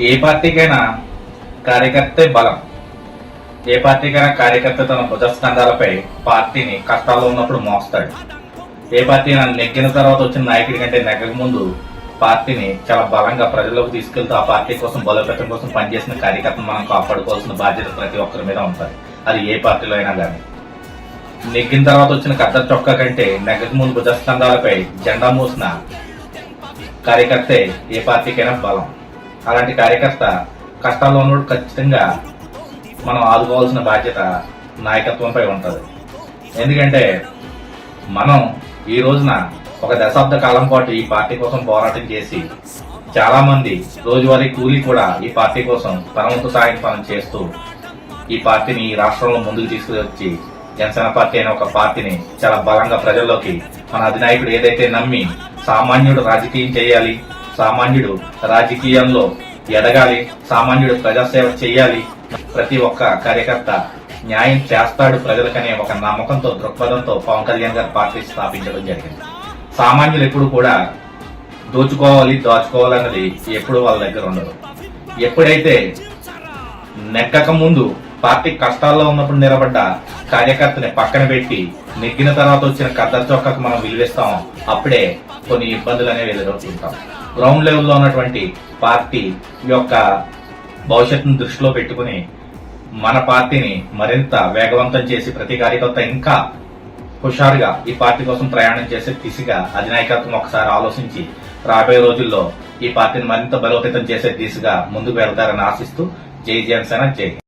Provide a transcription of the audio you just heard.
ఏ పార్టీకైనా కార్యకర్తే బలం. ఏ పార్టీకైనా కార్యకర్త తన భుజస్కంధాలపై పార్టీని కష్టాల్లో ఉన్నప్పుడు మోస్తాడు. ఏ పార్టీ నెగ్గిన తర్వాత వచ్చిన నాయకుడి కంటే నెగ్గక ముందు పార్టీని చాలా బలంగా ప్రజల్లోకి తీసుకెళ్తూ ఆ పార్టీ కోసం బలోపేతం కోసం పనిచేసిన కార్యకర్తను మనం కాపాడుకోవాల్సిన బాధ్యత ప్రతి ఒక్కరి మీద ఉంటుంది. అది ఏ పార్టీలో అయినా కానీ. నెగ్గిన తర్వాత వచ్చిన కద్దరు చొక్కా కంటే నెగ్గక ముందు భుజస్కంధాలపై జెండా మూసిన కార్యకర్తే ఏ పార్టీకైనా బలం. అలాంటి కార్యకర్త కష్టాల్లో ఉన్నప్పుడు ఖచ్చితంగా మనం ఆదుకోవాల్సిన బాధ్యత నాయకత్వంపై ఉంటుంది. ఎందుకంటే మనం ఈ రోజున ఒక దశాబ్ద కాలం పాటు ఈ పార్టీ కోసం పోరాటం చేసి చాలా మంది రోజువారీ కూలీ కూడా ఈ పార్టీ కోసం తన వంతు సాయం పనం చేస్తూ ఈ పార్టీని ఈ రాష్ట్రంలో ముందుకు తీసుకువచ్చి జనసేన పార్టీ అనే ఒక పార్టీని చాలా బలంగా ప్రజల్లోకి మన అధినాయకుడు ఏదైతే నమ్మి సామాన్యుడు రాజకీయం చేయాలి, సామాన్యుడు రాజకీయంలో ఎదగాలి, సామాన్యుడు ప్రజాసేవ చేయాలి, ప్రతి ఒక్క కార్యకర్త న్యాయం చేస్తాడు ప్రజలకనే ఒక నమ్మకంతో దృక్పథంతో పవన్ కళ్యాణ్ గారు పార్టీ స్థాపించడం జరిగింది. సామాన్యులు ఎప్పుడు కూడా దోచుకోవాలి దాచుకోవాలన్నది ఎప్పుడు వాళ్ళ దగ్గర ఉండదు. ఎప్పుడైతే నెగ్గక ముందు పార్టీ కష్టాల్లో ఉన్నప్పుడు నిలబడ్డ కార్యకర్తని పక్కన పెట్టి నెగ్గిన తర్వాత వచ్చిన కద్దరు చొక్కకు మనం విలువిస్తాం, అప్పుడే కొన్ని ఇబ్బందులు అనేవి ఎదురవుతుంటాం. గ్రౌండ్ లెవెల్లో ఉన్నటువంటి పార్టీ యొక్క భవిష్యత్తును దృష్టిలో పెట్టుకుని మన పార్టీని మరింత వేగవంతం చేసి ప్రతి కార్యకర్త ఇంకా హుషారుగా ఈ పార్టీ కోసం ప్రయాణం చేసే దిశగా అధినాయకత్వం ఒకసారి ఆలోచించి రాబోయే రోజుల్లో ఈ పార్టీని మరింత బలోపేతం చేసే దిశగా ముందుకు వెళ్తారని ఆశిస్తూ జై జనసేన జై.